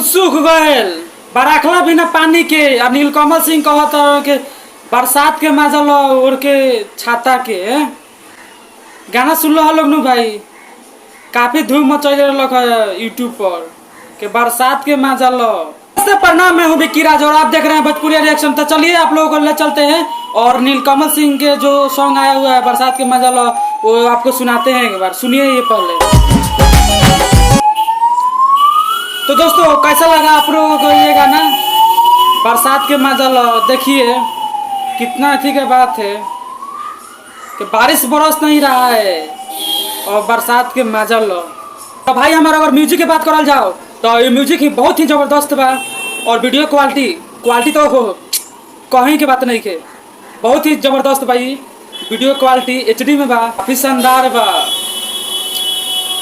सूख गयल बराखला बिना पानी के। और नीलकमल सिंह कहत के बरसात के मजा लो ओढ़ के छाता के। गाना सुन लो लोग नु भाई, काफी धूम मचैले रहलक यूट्यूब पर के बरसात के मजा लो। प्रणाम, मैं हूँ विक्की राज और आप देख रहे हैं भोजपुरी रिएक्शन। तो चलिए आप लोगों को ले चलते हैं और नीलकमल सिंह के जो सॉन्ग आया हुआ है बरसात के मजा लो वो आपको सुनाते हैं। एक बार सुनिए ये पहले। तो दोस्तों कैसा लगा आप लोगों को ये गाना बरसात के मजा लो? देखिए कितना अच्छी की बात है कि बारिश बरस नहीं रहा है और बरसात के मजा लो। तो भाई हमारा अगर म्यूजिक की बात करल जाओ तो ये म्यूजिक ही बहुत ही जबरदस्त बा और वीडियो क्वालिटी तो हो कहीं की बात नहीं के, बहुत ही जबरदस्त भाई। वीडियो क्वालिटी HD में बा, काफी शानदार बा।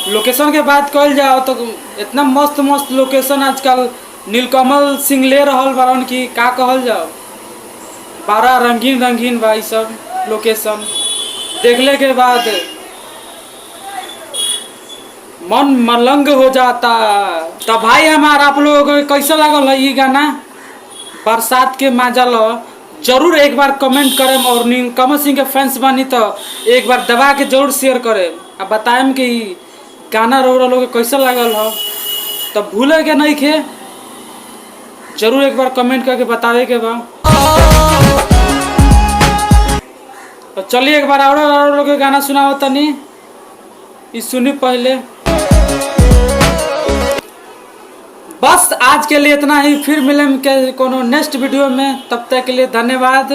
लोकेशन के बात कल जाओ तो इतना मस्त मस्त लोकेशन आजकल नीलकमल सिंह ले रहल बारन की का कहल जाओ। बड़ा रंगीन रंगीन भाई सब लोकेशन देखने के बाद मन मलंग हो जाता। तो भाई हमारा आप लोगों को कैसा लगल है ये गाना बरसात के मजा लो? जरूर एक बार कमेंट करें और नीलकमल सिंह के फैंस बनी तो एक बार दबा के जरूर शेयर करें। अब बताएं कि गाना रो लोग कैसा लगल हो। तो भूले के नहीं खे, जरूर एक बार कमेंट करके बतावे के बा। तो चलिए एक बार और लोग गाना सुनाओ तनी, इस सुनी पहले। बस आज के लिए इतना ही, फिर मिलेंगे कोनो नेक्स्ट वीडियो में। तब तक के लिए धन्यवाद।